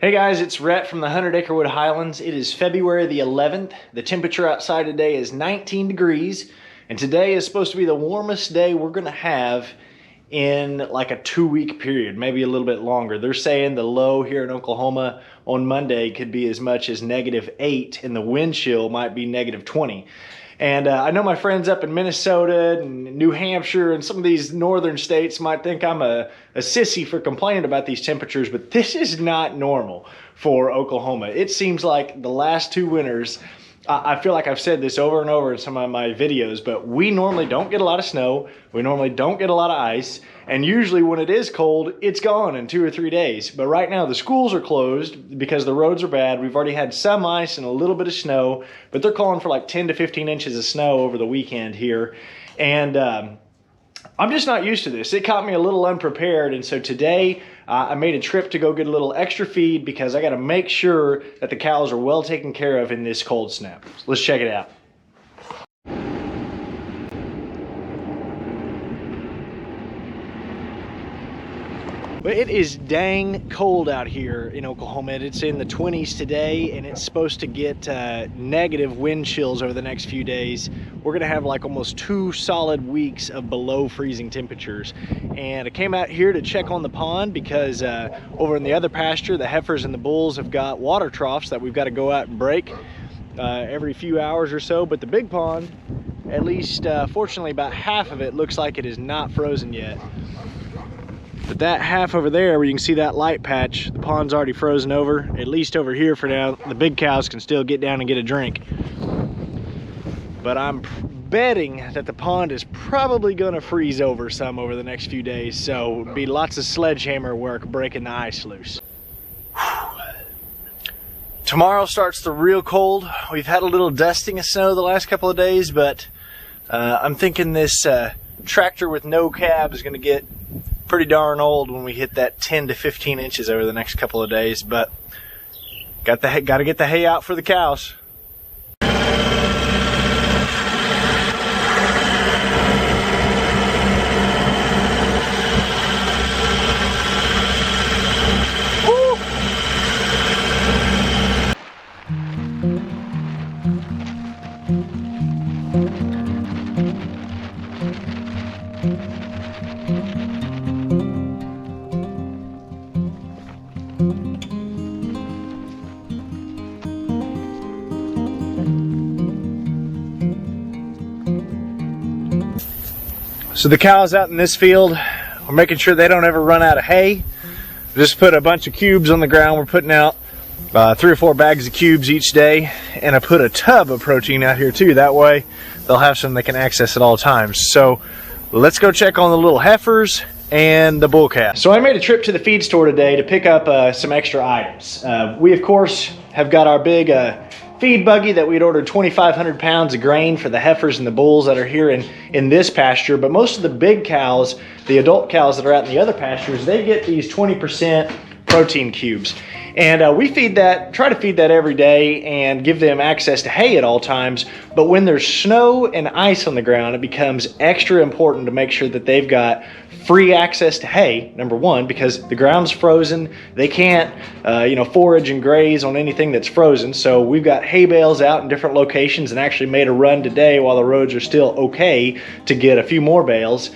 Hey guys, it's Rhett from the 100 Acre Wood Highlands. It is February the 11th. The temperature outside today is 19 degrees, and today is supposed to be the warmest day we're gonna have in like a 2-week period, maybe a little bit longer. They're saying the low here in Oklahoma on Monday could be as much as -8, and the wind chill might be -20. And I know my friends up in Minnesota and New Hampshire and some of these northern states might think I'm a sissy for complaining about these temperatures, but this is not normal for Oklahoma. It seems like the last 2 winters, I feel like I've said this over and over in some of my videos, but we normally don't get a lot of snow. We normally don't get a lot of ice. And usually when it is cold, it's gone in 2 or 3 days. But right now the schools are closed because the roads are bad. We've already had some ice and a little bit of snow, but they're calling for like 10 to 15 inches of snow over the weekend here. And I'm just not used to this. It caught me a little unprepared. And so today I made a trip to go get a little extra feed because I got to make sure that the cows are well taken care of in this cold snap. So let's check it out. But it is dang cold out here in Oklahoma. It's in the 20s today, and it's supposed to get negative wind chills over the next few days. We're gonna have like almost 2 solid weeks of below freezing temperatures. And I came out here to check on the pond because over in the other pasture, the heifers and the bulls have got water troughs that we've got to go out and break every few hours or so. But the big pond, at least fortunately about half of it looks like it is not frozen yet. But that half over there where you can see that light patch, the pond's already frozen over, at least over here for now. The big cows can still get down and get a drink. But I'm betting that the pond is probably gonna freeze over some over the next few days. So it'll be lots of sledgehammer work breaking the ice loose. Tomorrow starts the real cold. We've had a little dusting of snow the last couple of days, but I'm thinking this tractor with no cab is gonna get pretty darn old when we hit that 10 to 15 inches over the next couple of days. But got to get the hay out for the cows. So the cows out in this field, we're making sure they don't ever run out of hay. Just put a bunch of cubes on the ground. We're putting out 3 or 4 bags of cubes each day, and I put a tub of protein out here too. That way they'll have some they can access at all times. So let's go check on the little heifers and the bull calves. So I made a trip to the feed store today to pick up some extra items. We of course have got our big feed buggy that we'd ordered 2,500 pounds of grain for the heifers and the bulls that are here in this pasture. But most of the big cows, the adult cows that are out in the other pastures, they get these 20% protein cubes. And we try to feed that every day and give them access to hay at all times. But when there's snow and ice on the ground, it becomes extra important to make sure that they've got free access to hay, number one, because the ground's frozen. They can't, forage and graze on anything that's frozen. So we've got hay bales out in different locations and actually made a run today while the roads are still okay to get a few more bales.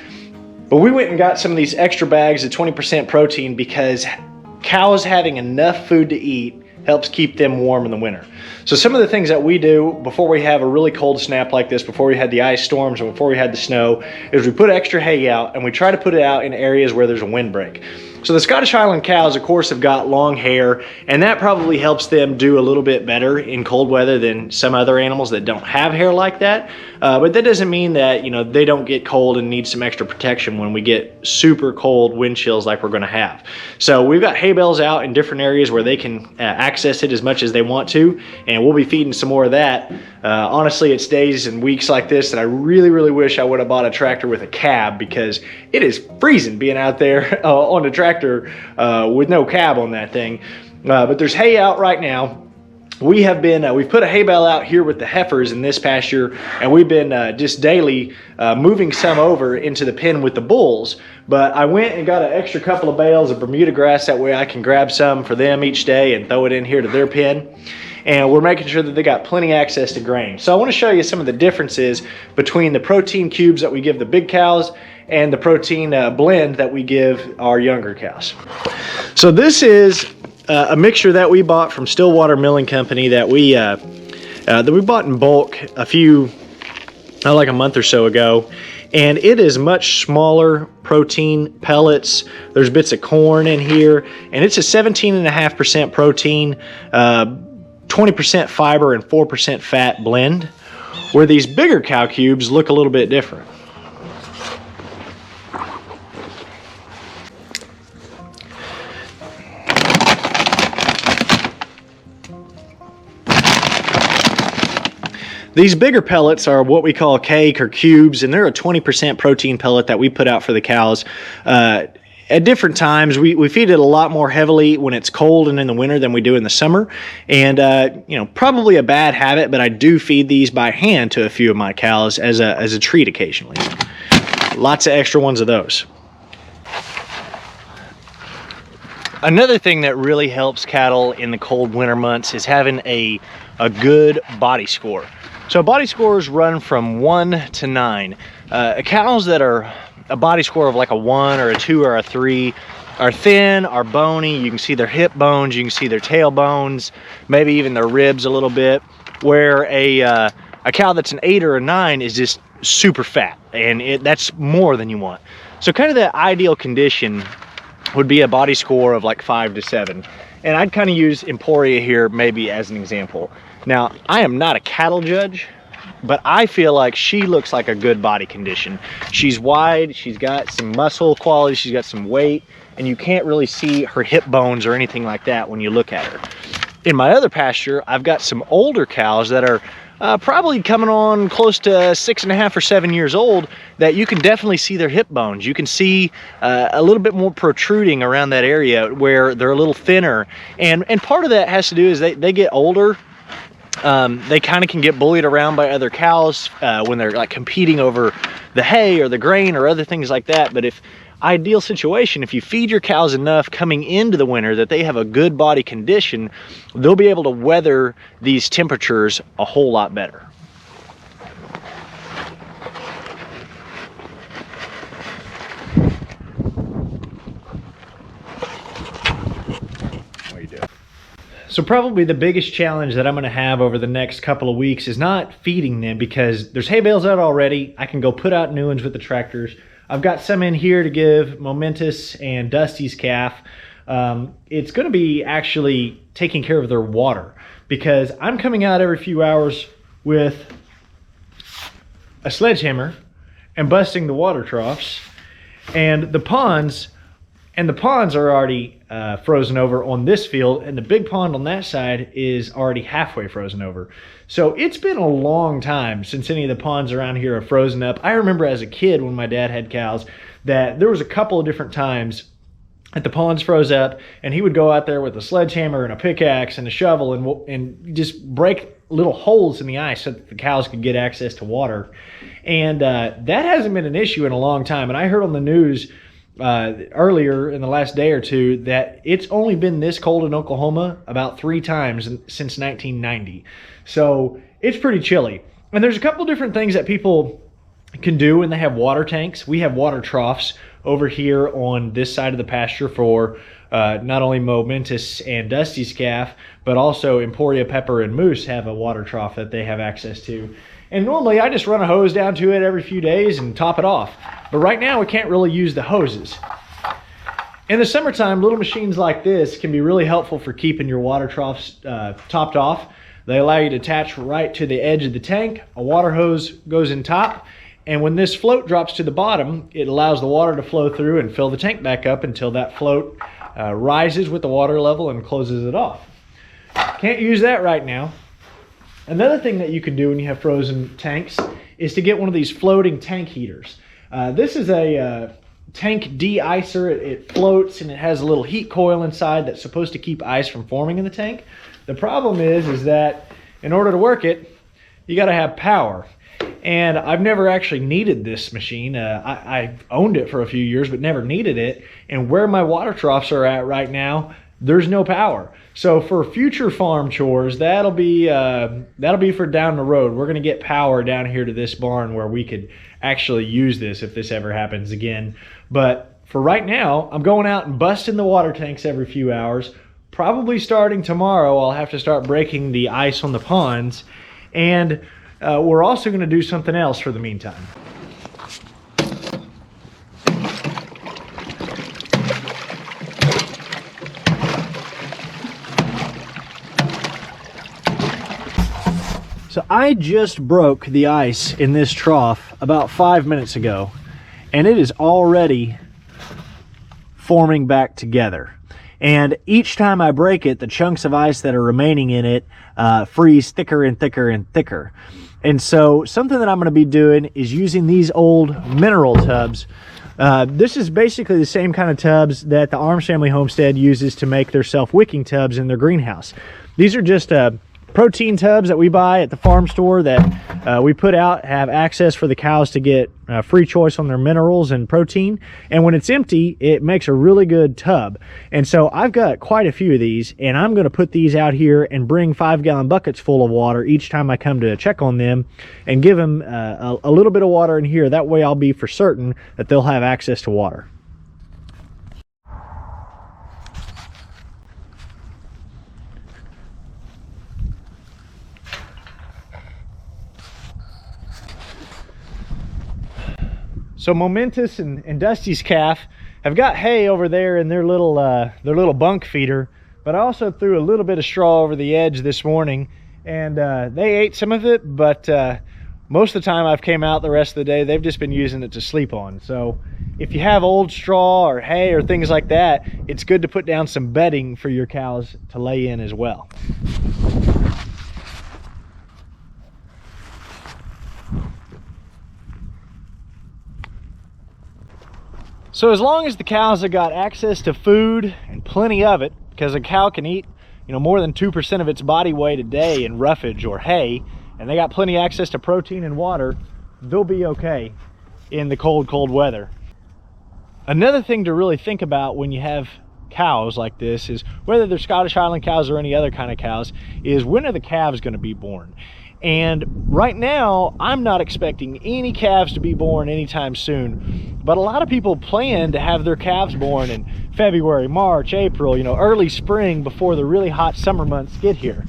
But we went and got some of these extra bags of 20% protein because cows having enough food to eat helps keep them warm in the winter. So some of the things that we do before we have a really cold snap like this, before we had the ice storms and before we had the snow, is we put extra hay out and we try to put it out in areas where there's a windbreak. So the Scottish Highland cows, of course, have got long hair, and that probably helps them do a little bit better in cold weather than some other animals that don't have hair like that. But that doesn't mean that, they don't get cold and need some extra protection when we get super cold wind chills like we're gonna have. So we've got hay bales out in different areas where they can access it as much as they want to, and we'll be feeding some more of that. Honestly, it's days and weeks like this that I really, really wish I would have bought a tractor with a cab, because it is freezing being out there on the tractor with no cab on that thing. But there's hay out right now. we've put a hay bale out here with the heifers in this pasture, and we've been just daily moving some over into the pen with the bulls. But I went and got an extra couple of bales of Bermuda grass, that way I can grab some for them each day and throw it in here to their pen. And we're making sure that they got plenty access to grain. So I want to show you some of the differences between the protein cubes that we give the big cows and the protein blend that we give our younger cows. So this is a mixture that we bought from Stillwater Milling Company that we bought in bulk like a month or so ago. And it is much smaller protein pellets. There's bits of corn in here, and it's a 17.5% protein, 20% fiber and 4% fat blend, where these bigger cow cubes look a little bit different. These bigger pellets are what we call cake or cubes, and they're a 20% protein pellet that we put out for the cows. At different times, we feed it a lot more heavily when it's cold and in the winter than we do in the summer. And, probably a bad habit, but I do feed these by hand to a few of my cows as a treat occasionally. Lots of extra ones of those. Another thing that really helps cattle in the cold winter months is having a good body score. So body scores run from 1 to 9. Cows that are a body score of like a 1 or a 2 or a 3 are thin, are bony. You can see their hip bones, you can see their tail bones, maybe even their ribs a little bit. Where a cow that's an 8 or a 9 is just super fat, and that's more than you want. So kind of the ideal condition would be a body score of like 5 to 7. And I'd kind of use Emporia here maybe as an example. Now, I am not a cattle judge, but I feel like she looks like a good body condition. She's wide, she's got some muscle quality, she's got some weight, and you can't really see her hip bones or anything like that when you look at her. In my other pasture, I've got some older cows that are probably coming on close to 6.5 or 7 years old, that you can definitely see their hip bones. You can see a little bit more protruding around that area where they're a little thinner. And part of that has to do is they get older. They kind of can get bullied around by other cows when they're like competing over the hay or the grain or other things like that. But ideal situation, if you feed your cows enough coming into the winter that they have a good body condition, they'll be able to weather these temperatures a whole lot better. What are you doing? So probably the biggest challenge that I'm going to have over the next couple of weeks is not feeding them, because there's hay bales out already. I can go put out new ones with the tractors. I've got some in here to give Momentous and Dusty's calf. It's going to be actually taking care of their water, because I'm coming out every few hours with a sledgehammer and busting the water troughs, and the ponds are already frozen over on this field, and the big pond on that side is already halfway frozen over. So it's been a long time since any of the ponds around here are frozen up. I remember as a kid when my dad had cows that there was a couple of different times that the ponds froze up, and he would go out there with a sledgehammer and a pickaxe and a shovel and just break little holes in the ice so that the cows could get access to water. And that hasn't been an issue in a long time. And I heard on the news earlier in the last day or two that it's only been this cold in Oklahoma about 3 times since 1990. So it's pretty chilly. And there's a couple different things that people can do when they have water tanks. We have water troughs over here on this side of the pasture for not only Momentous and Dusty's calf, but also Emporia, Pepper, and Moose have a water trough that they have access to. And normally I just run a hose down to it every few days and top it off. But right now we can't really use the hoses. In the summertime, little machines like this can be really helpful for keeping your water troughs topped off. They allow you to attach right to the edge of the tank. A water hose goes in top, and when this float drops to the bottom, it allows the water to flow through and fill the tank back up until that float rises with the water level and closes it off. Can't use that right now. Another thing that you can do when you have frozen tanks is to get one of these floating tank heaters. This is a tank de-icer. It floats and it has a little heat coil inside that's supposed to keep ice from forming in the tank. The problem is that in order to work it, you got to have power. And I've never actually needed this machine. I owned it for a few years, but never needed it. And where my water troughs are at right now, there's no power. So for future farm chores, that'll be for down the road. We're gonna get power down here to this barn where we could actually use this if this ever happens again. But for right now, I'm going out and busting the water tanks every few hours. Probably starting tomorrow, I'll have to start breaking the ice on the ponds. And we're also gonna do something else for the meantime. So I just broke the ice in this trough about 5 minutes ago, and it is already forming back together. And each time I break it, the chunks of ice that are remaining in it freeze thicker and thicker and thicker. And so something that I'm going to be doing is using these old mineral tubs. This is basically the same kind of tubs that the Arms Family Homestead uses to make their self-wicking tubs in their greenhouse. These are just protein tubs that we buy at the farm store that we put out, have access for the cows to get free choice on their minerals and protein. And when it's empty, it makes a really good tub. And so I've got quite a few of these, and I'm going to put these out here and bring 5-gallon buckets full of water each time I come to check on them, and give them a little bit of water in here. That way I'll be for certain that they'll have access to water. So Momentous and Dusty's calf have got hay over there in their little bunk feeder, but I also threw a little bit of straw over the edge this morning, and they ate some of it, but most of the time I've came out the rest of the day, they've just been using it to sleep on. So if you have old straw or hay or things like that, it's good to put down some bedding for your cows to lay in as well. So as long as the cows have got access to food, and plenty of it, because a cow can eat, more than 2% of its body weight a day in roughage or hay, and they got plenty of access to protein and water, they'll be okay in the cold, cold weather. Another thing to really think about when you have cows like this is, whether they're Scottish Highland cows or any other kind of cows, is when are the calves going to be born? And right now, I'm not expecting any calves to be born anytime soon. But a lot of people plan to have their calves born in February, March, April, early spring, before the really hot summer months get here.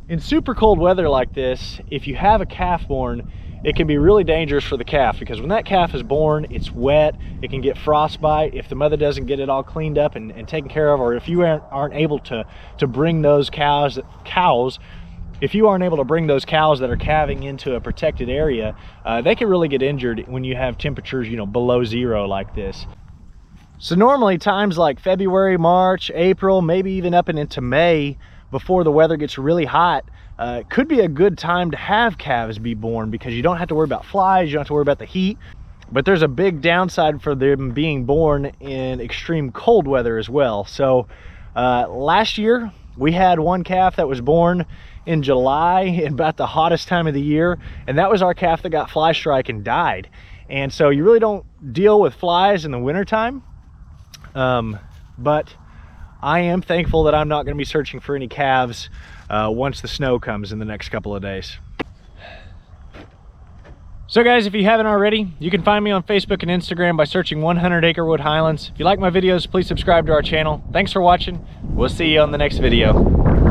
In super cold weather like this, if you have a calf born, it can be really dangerous for the calf, because when that calf is born, it's wet, it can get frostbite if the mother doesn't get it all cleaned up and taken care of, or if you aren't able to bring those cows, if you aren't able to bring those cows that are calving into a protected area, they can really get injured when you have temperatures, below zero like this. So normally times like February, March, April, maybe even up and into May, before the weather gets really hot, could be a good time to have calves be born, because you don't have to worry about flies, you don't have to worry about the heat. But there's a big downside for them being born in extreme cold weather as well. So last year we had one calf that was born in July, in about the hottest time of the year, and that was our calf that got fly strike and died. And so you really don't deal with flies in the wintertime, but I am thankful that I'm not going to be searching for any calves once the snow comes in the next couple of days. So guys, if you haven't already, you can find me on Facebook and Instagram by searching 100 Acre Highlands. If you like my videos, please subscribe to our channel. Thanks for watching. We'll see you on the next video.